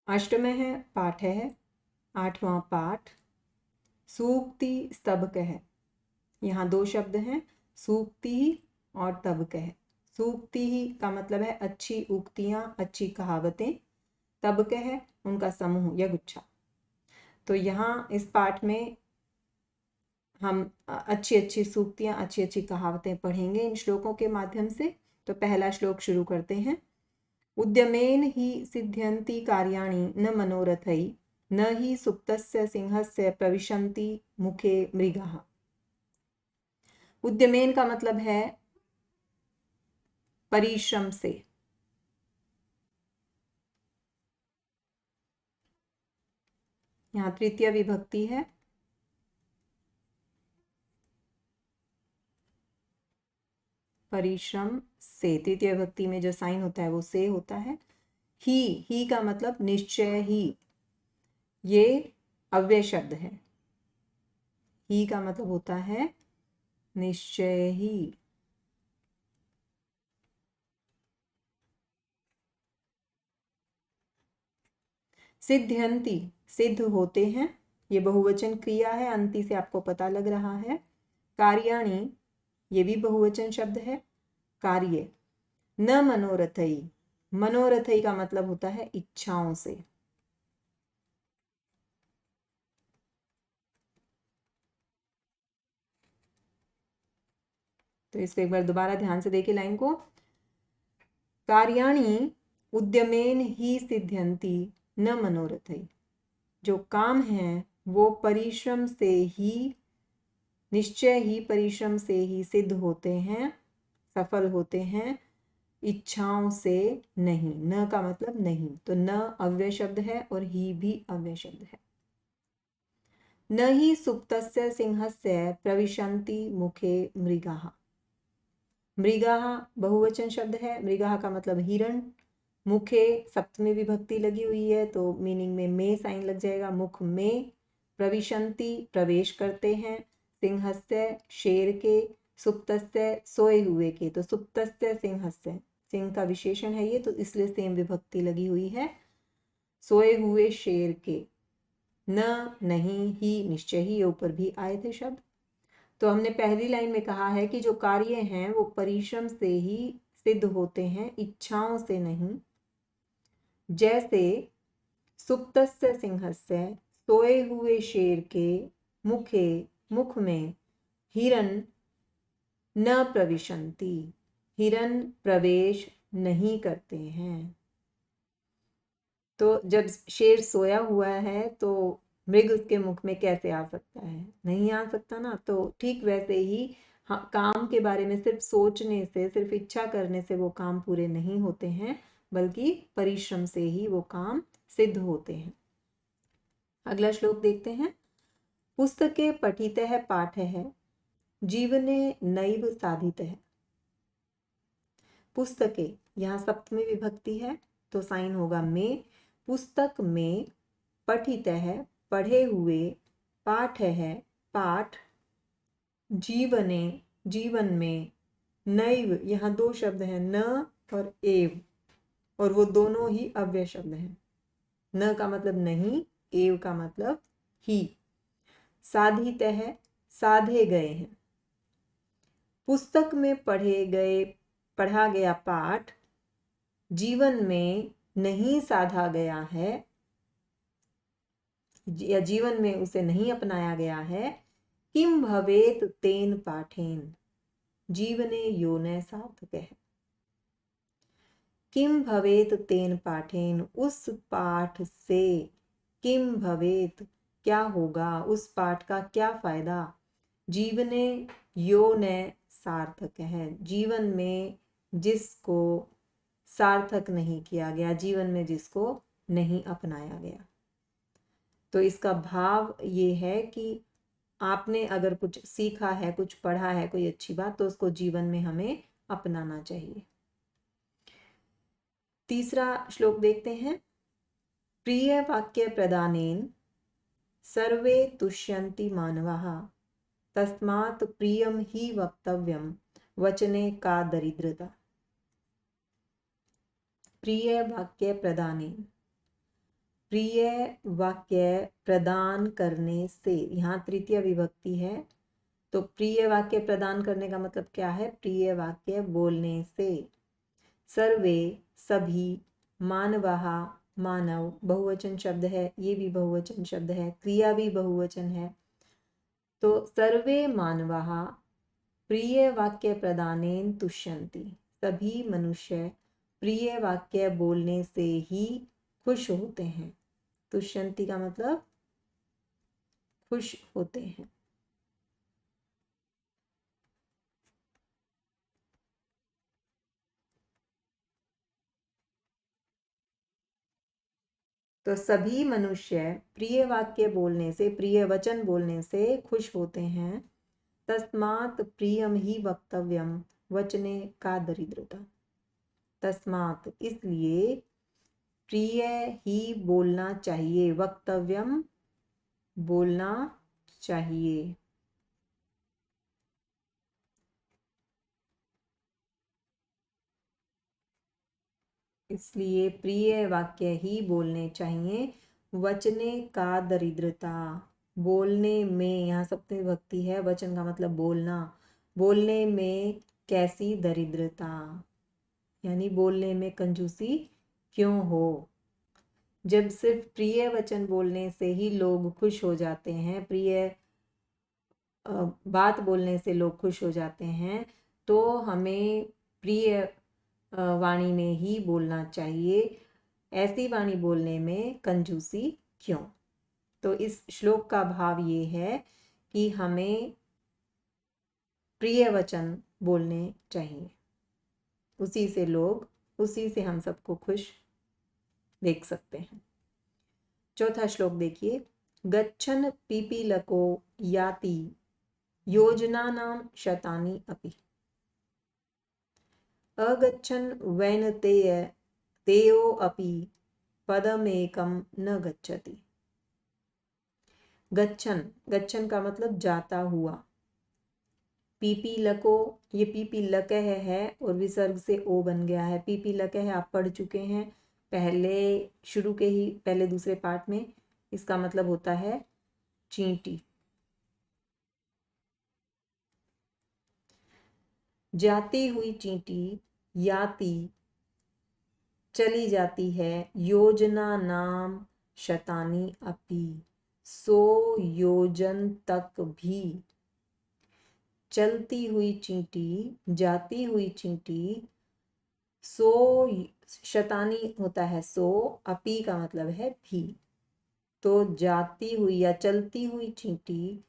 अष्टमः पाठः, 8वां पाठ। सूक्ति स्तबकः। यहाँ दो शब्द हैं, सूक्ति और तबकः। सूक्ति का मतलब है अच्छी उक्तियां, अच्छी कहावतें। तबकः उनका समूह या गुच्छा। तो यहाँ इस पाठ में हम अच्छी अच्छी सूक्तियां, अच्छी अच्छी कहावतें पढ़ेंगे इन श्लोकों के माध्यम से। तो पहला श्लोक शुरू करते हैं। उद्यमेन हि सिद्ध्यन्ति कार्याणि न मनोरथै, न हि सुप्तस्य सिंहस्य प्रविशन्ति मुखे मृगाः। उद्यमेन का मतलब है परिश्रम से। यहाँ तृतीय विभक्ति है। परिश्रम से, तृतीय विभक्ति में जो साइन होता है वो से होता है। ही का मतलब निश्चय ही, ये अव्यय शब्द है। ही का मतलब होता है निश्चय ही। सिद्ध्यन्ति, सिद्ध होते हैं, ये बहुवचन क्रिया है, अंति से आपको पता लग रहा है। कार्याणि, ये भी बहुवचन शब्द है, कार्य। न मनोरथई, मनोरथई का मतलब होता है इच्छाओं से। तो इसको एक बार दोबारा ध्यान से देखिए लाइन को। कार्याणि उद्यमेन ही सिद्ध्यन्ति न मनोरथई, जो काम है वो परिश्रम से ही, निश्चय ही परिश्रम से ही सिद्ध होते हैं, सफल होते हैं, इच्छाओं से नहीं। न का मतलब नहीं, तो न अव्यय शब्द है और ही भी अव्यय शब्द है। न ही सुप्तस्य सिंहस्य प्रविशन्ति मुखे मृगाः। मृगाः बहुवचन शब्द है, मृगाः का मतलब हिरण। मुखे सप्तमी विभक्ति लगी हुई है तो मीनिंग में साइन लग जाएगा। मुख में, प्रविशन्ति प्रवेश करते हैं, सिंहस्य शेर के, सुप्तस्य सोए हुए के, तो सुप्तस्य सिंहस्य, सिंह का विशेषण है ये, तो इसलिए सेम विभक्ति लगी हुई है। सोए हुए शेर के। न, नहीं, ही, निश्चय ही, ये ऊपर भी आए थे शब्द। तो हमने पहली लाइन में कहा है कि जो कार्य हैं वो परिश्रम से ही सिद्ध होते हैं, इच्छाओं से नहीं। जैसे सुप्तस्य सिंहस्य, सोए हुए शेर के, मुखे मुख में, हिरण न प्रविशन्ति, हिरण प्रवेश नहीं करते हैं। तो जब शेर सोया हुआ है तो मृग उसके मुख में कैसे आ सकता है? नहीं आ सकता ना। तो ठीक वैसे ही हाँ, काम के बारे में सिर्फ सोचने से, सिर्फ इच्छा करने से वो काम पूरे नहीं होते हैं, बल्कि परिश्रम से ही वो काम सिद्ध होते हैं। अगला श्लोक देखते हैं। पुस्तके पठितः पाठः, जीवने नैव साधितः। पुस्तके, यहाँ सप्तमी विभक्ति है तो साइन होगा में। पुस्तक में, पठितः पढ़े हुए, पाठ है पाठ, जीवने जीवन में, नैव यहाँ दो शब्द हैं, न और एव, और वो दोनों ही अव्यय शब्द हैं। न का मतलब नहीं, एव का मतलब ही। साधितः साधे गए हैं। पुस्तक में पढ़ा गया पाठ जीवन में नहीं साधा गया है, या जीवन में उसे नहीं अपनाया गया है। किम भवेत तेन पाठेन, जीवने यो न सार्थकः। किम भवेत तेन पाठेन, उस पाठ से, किम भवेत क्या होगा, उस पाठ का क्या फायदा, जीवने यो न सार्थक है, जीवन में जिसको सार्थक नहीं किया गया, जीवन में जिसको नहीं अपनाया गया। तो इसका भाव ये है कि आपने अगर कुछ सीखा है, कुछ पढ़ा है, कोई अच्छी बात, तो उसको जीवन में हमें अपनाना चाहिए। तीसरा श्लोक देखते हैं। प्रिय वाक्य प्रदानेन सर्वे तुष्यन्ति मानवाः, तस्मात् प्रियम ही वक्तव्यम वचने का प्रिय वाक्य प्रदान करने से, यहाँ तृतीय विभक्ति है, तो प्रिय वाक्य प्रदान करने का मतलब क्या है? प्रिय वाक्य बोलने से। सर्वे सभी, मानवः मानव बहुवचन शब्द है, ये भी बहुवचन शब्द है, क्रिया भी बहुवचन है। तो सर्वे मानवः प्रिय वाक्य प्रदानेन तुष्यन्ति, सभी मनुष्य प्रिय वाक्य बोलने से ही खुश होते हैं। तुष्यन्ति का मतलब खुश होते हैं। तो सभी मनुष्य प्रिय वाक्य बोलने से, प्रिय वचन बोलने से खुश होते हैं। तस्मात् प्रियम ही वक्तव्यम वचने का दरिद्रता। तस्मात् इसलिए प्रिय ही बोलना चाहिए, वक्तव्यम बोलना चाहिए। इसलिए प्रिय वाक्य ही बोलने चाहिए। वचने का दरिद्रता, बोलने में, यहाँ सप्तमी विभक्ति है, वचन का मतलब बोलना, बोलने में कैसी दरिद्रता, यानी बोलने में कंजूसी क्यों हो। जब सिर्फ प्रिय वचन बोलने से ही लोग खुश हो जाते हैं, प्रिय बात बोलने से लोग खुश हो जाते हैं, तो हमें प्रिय वाणी में ही बोलना चाहिए। ऐसी वाणी बोलने में कंजूसी क्यों। तो इस श्लोक का भाव ये है कि हमें प्रिय वचन बोलने चाहिए, उसी से हम सबको खुश देख सकते हैं। चौथा श्लोक देखिए। गच्छन् पीपीलको याति योजनानां शतानि अपि, अगच्छन् वैनतेयो अपि पदमेकं न गच्छति। गच्छन्, गच्छन् का मतलब जाता हुआ। पीपीलको, ये पीपीलक है और विसर्ग से ओ बन गया है। पीपीलक है, आप पढ़ चुके हैं पहले, शुरू के ही पहले दूसरे पार्ट में। इसका मतलब होता है चींटी। जाती हुई चींटी, याति चली जाती है, योजना नाम शतानी अपि 100 योजन तक भी। चलती हुई चींटी, जाती हुई चींटी, 100 शतानी होता है 100, अपी का मतलब है भी। तो जाती हुई या चलती हुई चींटी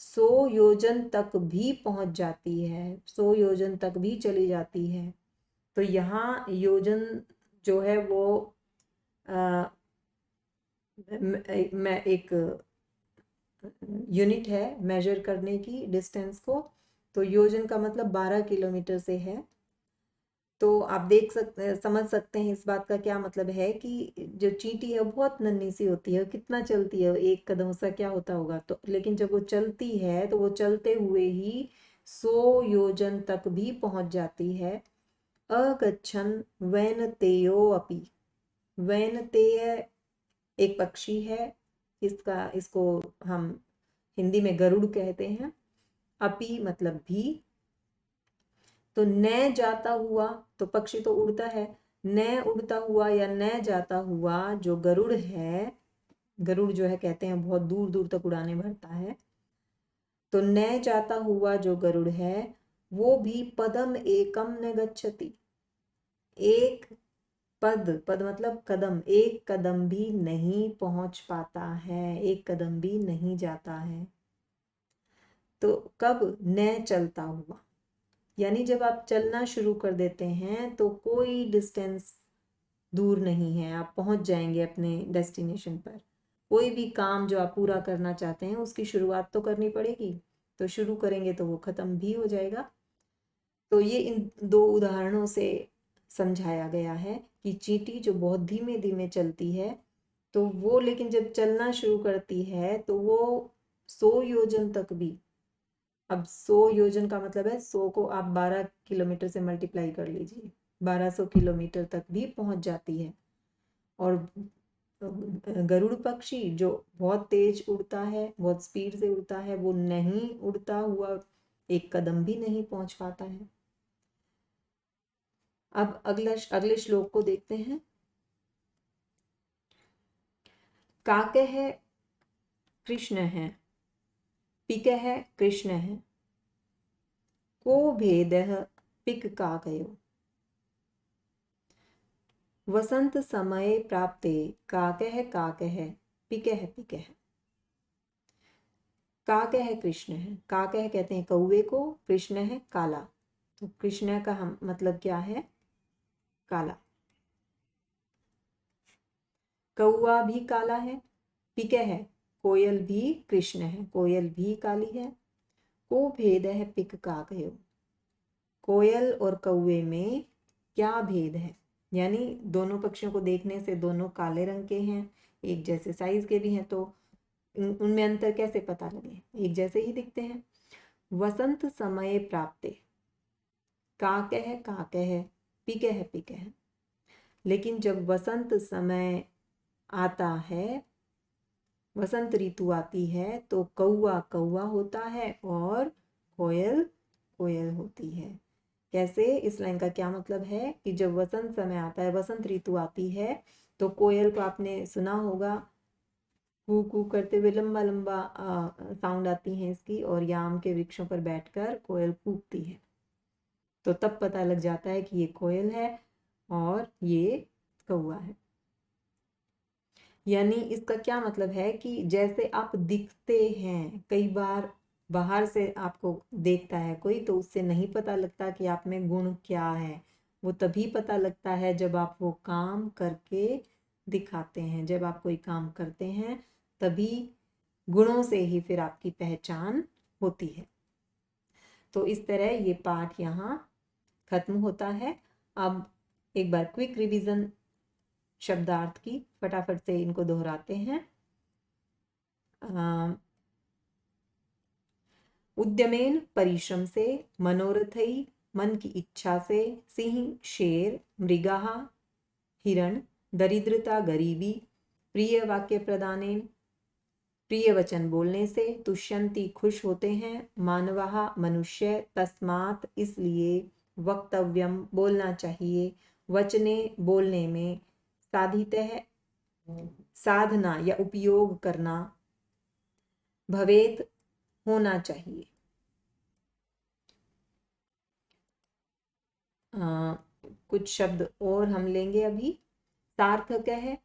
100 योजन तक भी पहुंच जाती है, 100 योजन तक भी चली जाती है। तो यहाँ योजन जो है वो मैं एक यूनिट है मेजर करने की डिस्टेंस को। तो योजन का मतलब 12 किलोमीटर से है। तो आप समझ सकते हैं इस बात का क्या मतलब है कि जो चींटी है बहुत नन्ही सी होती है, कितना चलती है, एक कदम उसका क्या होता होगा। तो लेकिन जब वो चलती है तो वो चलते हुए ही 100 योजन तक भी पहुंच जाती है। अगच्छन् वैनतेयो अपि, वैनतेय एक पक्षी है, इसको हम हिंदी में गरुड़ कहते हैं। अपि मतलब भी। तो न जाता हुआ, तो पक्षी तो उड़ता है, न उड़ता हुआ या न जाता हुआ जो गरुड़ है, गरुड़ जो है कहते हैं बहुत दूर दूर तक उड़ाने भरता है। तो न जाता हुआ जो गरुड़ है वो भी पदम एकम न गच्छति, एक पद, पद मतलब कदम, एक कदम भी नहीं पहुंच पाता है, एक कदम भी नहीं जाता है। तो कब? न चलता हुआ, यानी जब आप चलना शुरू कर देते हैं तो कोई डिस्टेंस दूर नहीं है, आप पहुंच जाएंगे अपने डेस्टिनेशन पर। कोई भी काम जो आप पूरा करना चाहते हैं उसकी शुरुआत तो करनी पड़ेगी, तो शुरू करेंगे तो वो खत्म भी हो जाएगा। तो ये इन दो उदाहरणों से समझाया गया है कि चींटी जो बहुत धीमे धीमे चलती है, तो वो लेकिन जब चलना शुरू करती है तो वो 100 योजन तक भी, अब 100 योजन का मतलब है 100 को आप 12 किलोमीटर से मल्टीप्लाई कर लीजिए, 1200 किलोमीटर तक भी पहुंच जाती है। और गरुड़ पक्षी जो बहुत तेज उड़ता है, बहुत स्पीड से उड़ता है, वो नहीं उड़ता हुआ एक कदम भी नहीं पहुंच पाता है। अब अगले श्लोक को देखते हैं। काकः कृष्ण है, पिकः कृष्ण है, को भेदः पिक काकयो। वसंत समय प्राप्ते काकः काकः पिकः पिकः। काकः कृष्ण है, काकः कहते हैं कौवे को, कृष्ण है काला। तो कृष्ण का हम मतलब क्या है? काला। कौवा भी काला है, पिकः है कोयल भी कृष्ण है, कोयल भी काली है। को भेद है पिक काकयो, कोयल और कौवे में क्या भेद है? यानी दोनों पक्षियों को देखने से दोनों काले रंग के हैं, एक जैसे साइज के भी हैं, तो उनमें अंतर कैसे पता लगे? एक जैसे ही दिखते हैं। वसंत समय प्राप्ते, काकः काकः पिकः पिकः। लेकिन जब वसंत समय आता है, वसंत ऋतु आती है, तो कौवा कौवा होता है और कोयल कोयल होती है। कैसे? इस लाइन का क्या मतलब है कि जब वसंत समय आता है, वसंत ऋतु आती है, तो कोयल को आपने सुना होगा, कू कू करते हुए लंबा लंबा साउंड आती है इसकी, और ये आम के वृक्षों पर बैठकर कोयल कूकती है। तो तब पता लग जाता है कि ये कोयल है और ये कौवा है। यानी इसका क्या मतलब है कि जैसे आप दिखते हैं, कई बार बाहर से आपको देखता है कोई, तो उससे नहीं पता लगता कि आप में गुण क्या है। वो तभी पता लगता है जब आप वो काम करके दिखाते हैं। जब आप कोई काम करते हैं तभी गुणों से ही फिर आपकी पहचान होती है। तो इस तरह ये पाठ यहाँ खत्म होता है। अब एक बार क्विक रिवीजन शब्दार्थ की फटाफट से इनको दोहराते हैं। उद्यमेन परिश्रम से, मनोरथई मन की इच्छा से, सिंह शेर, मृगा हिरण, दरिद्रता गरीबी, प्रिय वाक्य प्रदानेन प्रिय वचन बोलने से, तुष्यंती खुश होते हैं, मानवाः मनुष्य, तस्मात् इसलिए, वक्तव्यम बोलना चाहिए, वचने बोलने में, साधितः साधना या उपयोग करना, भवेत होना चाहिए। कुछ शब्द और हम लेंगे अभी। सार्थक है,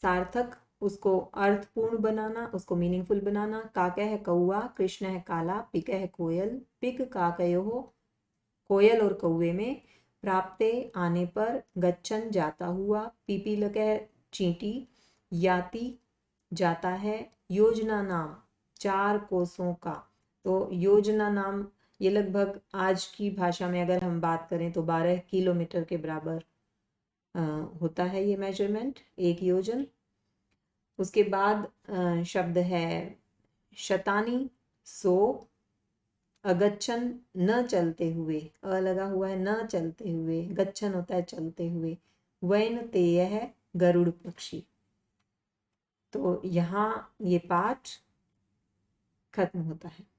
सार्थक उसको अर्थपूर्ण बनाना, उसको मीनिंगफुल बनाना। काकः है कौवा, कृष्ण है काला, पिक है कोयल, पिक काकयो हो कोयल और कौवे में, प्राप्ते आने पर, गच्छन जाता हुआ, पीपीलक है चींटी, याति जाता है, योजना नाम 4 कोसों का। तो योजना नाम ये लगभग आज की भाषा में अगर हम बात करें तो 12 किलोमीटर के बराबर होता है ये मेजरमेंट, एक योजन। उसके बाद शब्द है शतानी 100, अगच्छन न चलते हुए, अ लगा हुआ है, न चलते हुए, गच्छन होता है चलते हुए, वैन तेय है गरुड़ पक्षी। तो यहाँ ये पाठ खत्म होता है।